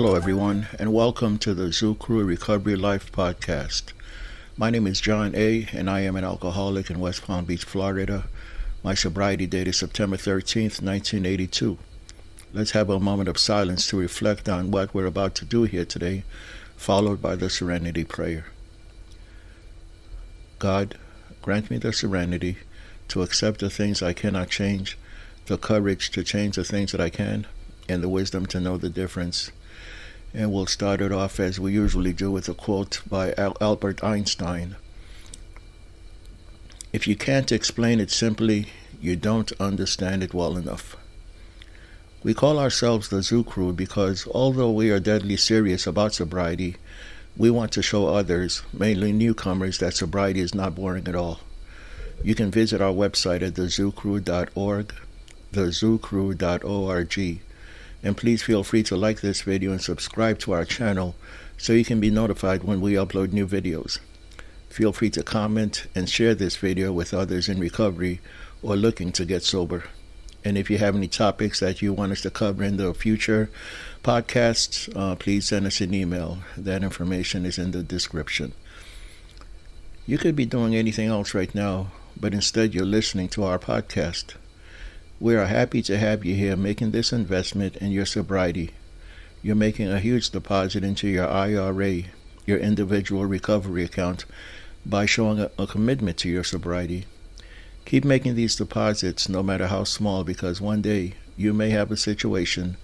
Hello, everyone, and welcome to the thru Recovery Life podcast. My name is John A., and I am an alcoholic in West Palm Beach, Florida. My sobriety date is September 13th, 1982. Let's have a moment of silence to reflect on what we're about to do here today, followed by the serenity prayer. God, grant me the serenity to accept the things I cannot change, the courage to change the things that I can, and the wisdom to know the difference. And we'll start it off as we usually do with a quote by Albert Einstein. If you can't explain it simply, you don't understand it well enough. We call ourselves the Zoo Crew because although we are deadly serious about sobriety, we want to show others, mainly newcomers, that sobriety is not boring at all. You can visit our website at thezoocrew.org, thezoocrew.org. And please feel free to like this video and subscribe to our channel so you can be notified when we upload new videos. Feel free to comment and share this video with others in recovery or looking to get sober. And if you have any topics that you want us to cover in the future podcasts, please send us an email. That information is in the description. You could be doing anything else right now, but instead you're listening to our podcast. We are happy to have you here making this investment in your sobriety. You're making a huge deposit into your IRA, your individual recovery account, by showing a commitment to your sobriety. Keep making these deposits no matter how small, because one day you may have a situation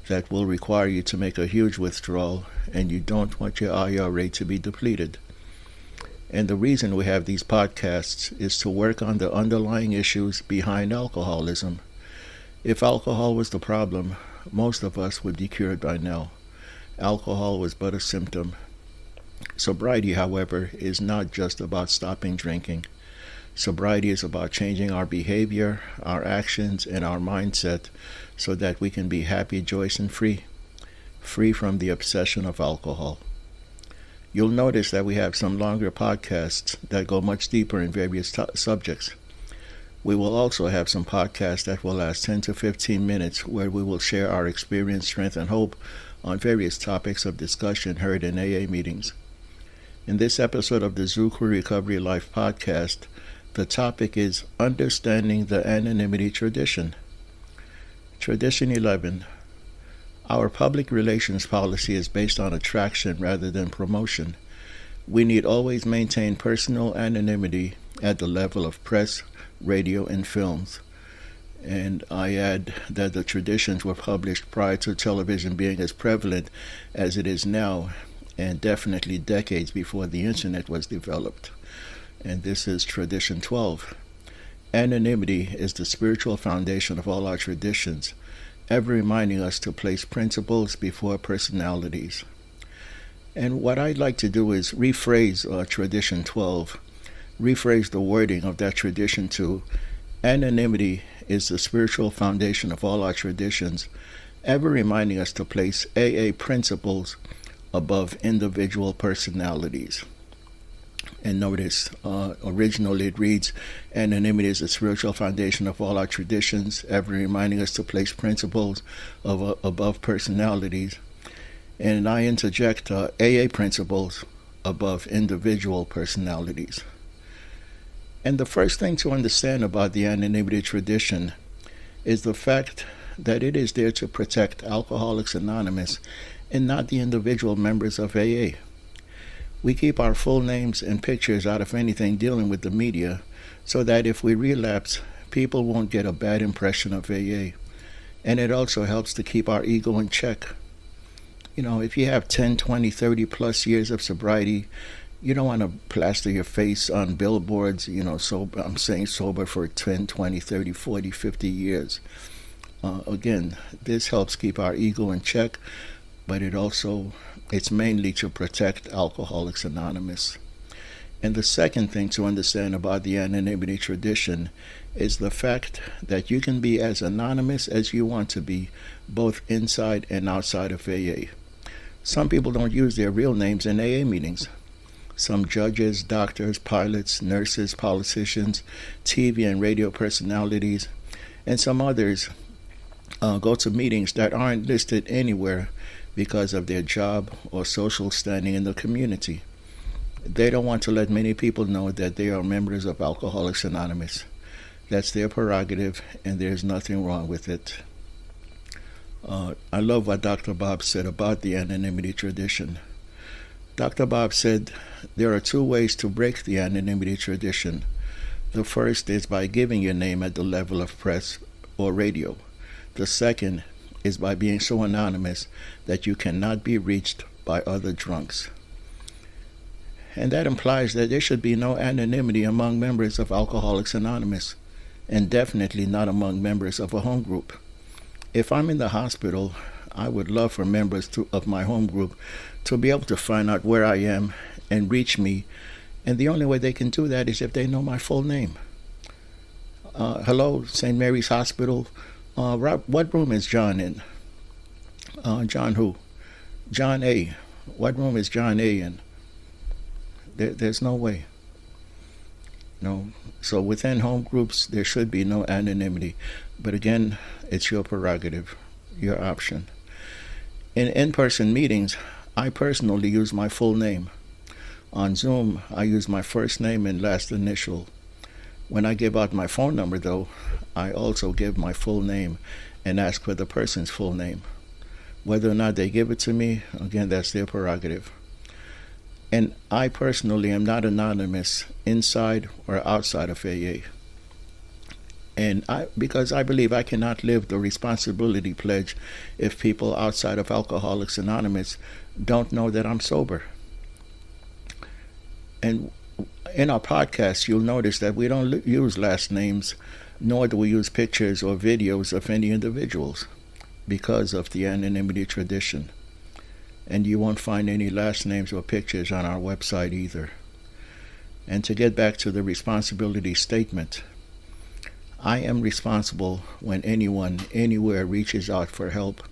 that will require you to make a huge withdrawal, and you don't want your IRA to be depleted. And the reason we have these podcasts is to work on the underlying issues behind alcoholism. If alcohol was the problem, most of us would be cured by now. Alcohol was but a symptom. Sobriety, however, is not just about stopping drinking. Sobriety is about changing our behavior, our actions, and our mindset so that we can be happy, joyous, and free from the obsession of alcohol. You'll notice that we have some longer podcasts that go much deeper in various subjects. We will also have some podcasts that will last 10 to 15 minutes where we will share our experience, strength, and hope on various topics of discussion heard in AA meetings. In this episode of the thru Recovery Life podcast, the topic is Understanding the Anonymity Tradition. Tradition 11. Our public relations policy is based on attraction rather than promotion. We need always maintain personal anonymity at the level of press, radio, and films. And I add that the traditions were published prior to television being as prevalent as it is now, and definitely decades before the internet was developed. And this is Tradition 12. Anonymity is the spiritual foundation of all our traditions, ever reminding us to place principles before personalities. And what I'd like to do is rephrase Tradition 12, rephrase the wording of that tradition to anonymity is the spiritual foundation of all our traditions, ever reminding us to place AA principles above individual personalities. And notice, originally it reads, anonymity is the spiritual foundation of all our traditions, ever reminding us to place principles above personalities. And I interject AA principles above individual personalities. And the first thing to understand about the anonymity tradition is the fact that it is there to protect Alcoholics Anonymous and not the individual members of AA. We keep our full names and pictures out of anything dealing with the media so that if we relapse, people won't get a bad impression of AA. And it also helps to keep our ego in check. You know, if you have 10, 20, 30 plus years of sobriety, you don't want to plaster your face on billboards, sober. I'm saying sober for 10, 20, 30, 40, 50 years. Again, this helps keep our ego in check, but it's mainly to protect Alcoholics Anonymous. And the second thing to understand about the anonymity tradition is the fact that you can be as anonymous as you want to be, both inside and outside of AA. Some people don't use their real names in AA meetings. Some judges, doctors, pilots, nurses, politicians, TV and radio personalities, and some others go to meetings that aren't listed anywhere because of their job or social standing in the community. They don't want to let many people know that they are members of Alcoholics Anonymous. That's their prerogative, and there's nothing wrong with it. I love what Dr. Bob said about the anonymity tradition. Dr. Bob said there are two ways to break the anonymity tradition. The first is by giving your name at the level of press or radio. The second is by being so anonymous that you cannot be reached by other drunks. And that implies that there should be no anonymity among members of Alcoholics Anonymous, and definitely not among members of a home group. If I'm in the hospital, I would love for members of my home group to be able to find out where I am and reach me, and the only way they can do that is if they know my full name. Hello, St. Mary's Hospital. What room is John in? John who? John A. What room is John A in? There's no way. No. So within home groups, there should be no anonymity. But again, it's your prerogative, your option. In in-person meetings, I personally use my full name. On Zoom, I use my first name and last initial. When I give out my phone number, though, I also give my full name and ask for the person's full name. Whether or not they give it to me, again, that's their prerogative. And I personally am not anonymous inside or outside of AA. And because I believe I cannot live the responsibility pledge if people outside of Alcoholics Anonymous don't know that I'm sober. And in our podcast, you'll notice that we don't use last names, nor do we use pictures or videos of any individuals because of the anonymity tradition. And you won't find any last names or pictures on our website either. And to get back to the responsibility statement, I am responsible when anyone, anywhere reaches out for help.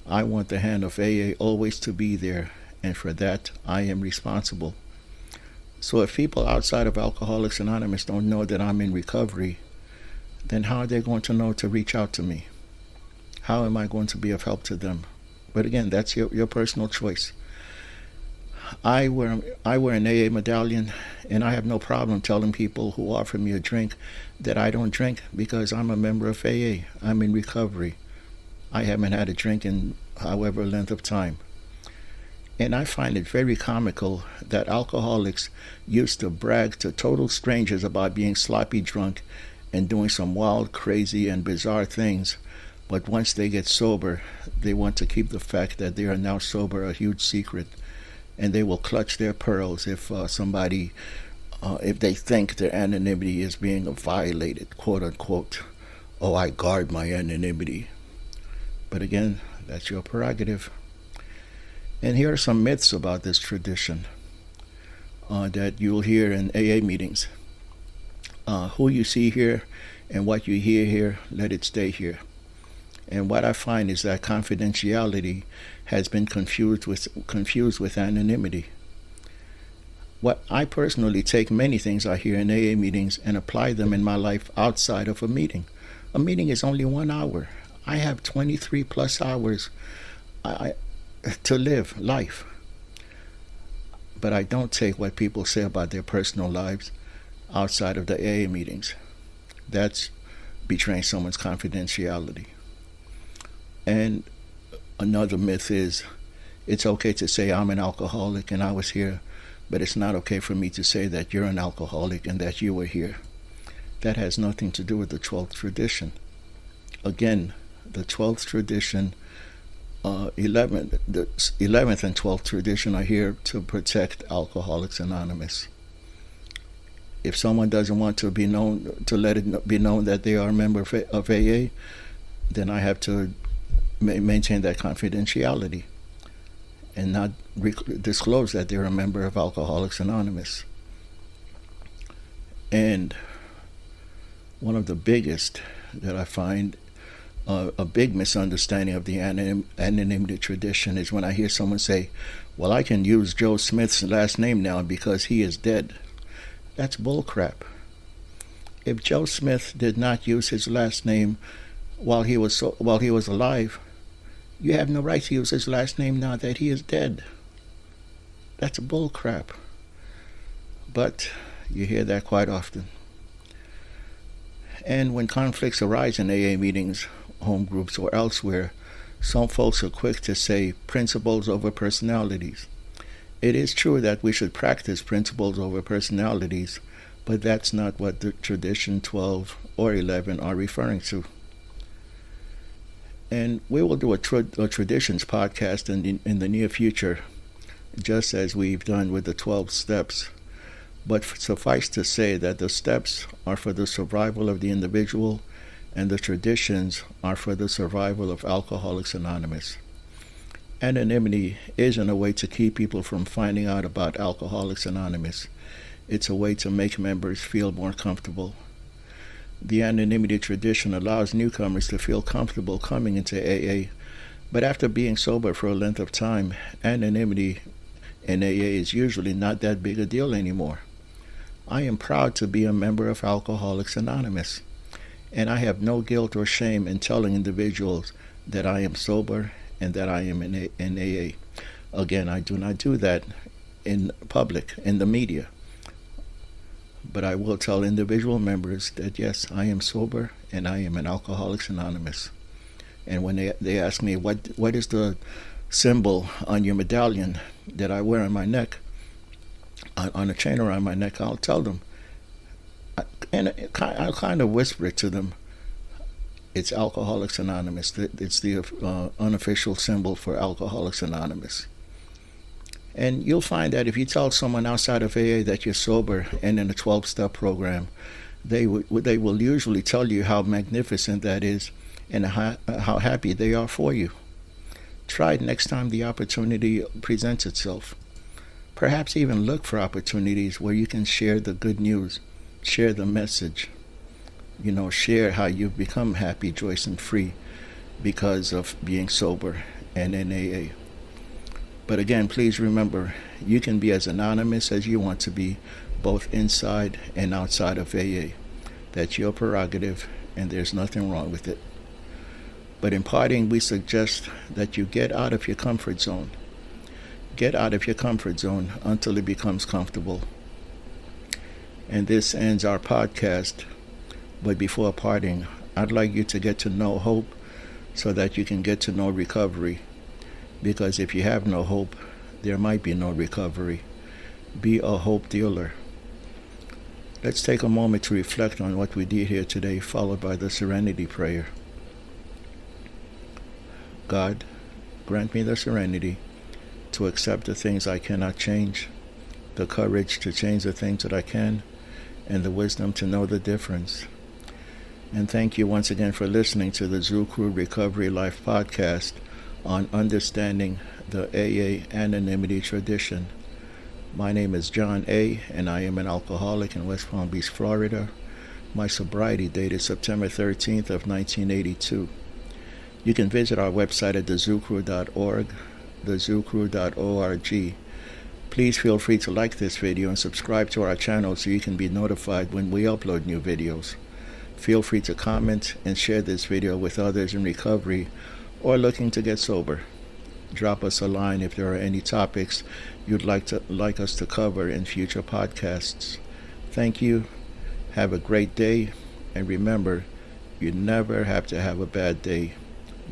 I want the hand of AA always to be there, and for that, I am responsible. So if people outside of Alcoholics Anonymous don't know that I'm in recovery, then how are they going to know to reach out to me? How am I going to be of help to them? But again, that's your personal choice. I wear an Aaa Medallion, and I have no problem telling people who offer me a drink that I don't drink because I'm a member of AA. I'm in recovery. I haven't had a drink in however length of time. And I find it very comical that alcoholics used to brag to total strangers about being sloppy drunk and doing some wild, crazy, and bizarre things. But once they get sober, they want to keep the fact that they are now sober a huge secret. And they will clutch their pearls if if they think their anonymity is being violated, quote unquote. Oh, I guard my anonymity. But again, that's your prerogative. And here are some myths about this tradition that you'll hear in AA meetings. Who you see here and what you hear here, let it stay here. And what I find is that confidentiality has been confused with anonymity. What I personally take many things I hear in AA meetings and apply them in my life outside of a meeting. A meeting is only 1 hour. I have 23 plus hours to live life. But I don't take what people say about their personal lives outside of the AA meetings. That's betraying someone's confidentiality. And another myth is it's okay to say I'm an alcoholic and I was here, but it's not okay for me to say that you're an alcoholic and that you were here. That has nothing to do with the 12th tradition. Again, the 12th tradition, the 11th and 12th tradition are here to protect Alcoholics Anonymous. If someone doesn't want to be known, to let it be known that they are a member of AA, then I have to maintain that confidentiality and not disclose that they're a member of Alcoholics Anonymous. And one of the biggest that I find a big misunderstanding of the anonymity tradition is when I hear someone say, well, I can use Joe Smith's last name now because he is dead. That's bullcrap. If Joe Smith did not use his last name while he was alive, You have no right to use his last name now that he is dead. That's bull crap. But you hear that quite often. And when conflicts arise in AA meetings, home groups, or elsewhere, some folks are quick to say principles over personalities. It is true that we should practice principles over personalities, but that's not what the Tradition 12 or 11 are referring to. And we will do a Traditions podcast in the near future, just as we've done with the 12 steps. But suffice to say that the steps are for the survival of the individual, and the traditions are for the survival of Alcoholics Anonymous. Anonymity isn't a way to keep people from finding out about Alcoholics Anonymous. It's a way to make members feel more comfortable. The Anonymity Tradition allows newcomers to feel comfortable coming into AA, but after being sober for a length of time, anonymity in AA is usually not that big a deal anymore. I am proud to be a member of Alcoholics Anonymous, and I have no guilt or shame in telling individuals that I am sober and that I am in AA. Again, I do not do that in public, in the media. But I will tell individual members that yes, I am sober and I am an Alcoholics Anonymous. And when they ask me, what is the symbol on your medallion that I wear on my neck, on a chain around my neck, I'll tell them, and I'll kind of whisper it to them, it's Alcoholics Anonymous. It's the unofficial symbol for Alcoholics Anonymous. And you'll find that if you tell someone outside of AA that you're sober and in a 12-step program, they will usually tell you how magnificent that is and how happy they are for you. Try it next time the opportunity presents itself. Perhaps even look for opportunities where you can share the good news, share the message, share how you've become happy, joyous, and free because of being sober and in AA. But again, please remember, you can be as anonymous as you want to be, both inside and outside of AA. That's your prerogative, and there's nothing wrong with it. But in parting, we suggest that you get out of your comfort zone. Get out of your comfort zone until it becomes comfortable. And this ends our podcast. But before parting, I'd like you to get to know hope so that you can get to know recovery. Because if you have no hope, there might be no recovery. Be a hope dealer. Let's take a moment to reflect on what we did here today, followed by the Serenity Prayer. God, grant me the serenity to accept the things I cannot change, the courage to change the things that I can, and the wisdom to know the difference. And thank you once again for listening to the thru Recovery Life podcast on understanding the AA Anonymity Tradition. My name is John A., and I am an alcoholic in West Palm Beach, Florida. My sobriety date is September 13th of 1982. You can visit our website at thezooCrew.org, thezooCrew.org. Please feel free to like this video and subscribe to our channel so you can be notified when we upload new videos. Feel free to comment and share this video with others in recovery or looking to get sober. Drop us a line if there are any topics you'd like us to cover in future podcasts. Thank you. Have a great day, and remember, you never have to have a bad day,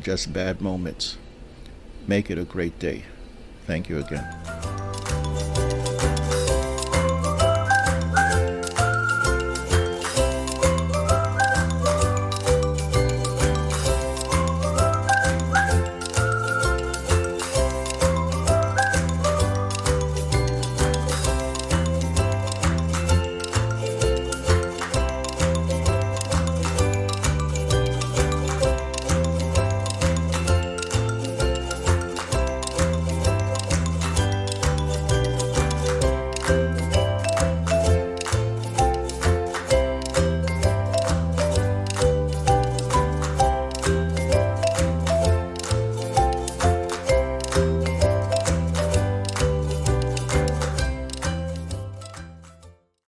just bad moments. Make it a great day. Thank you again.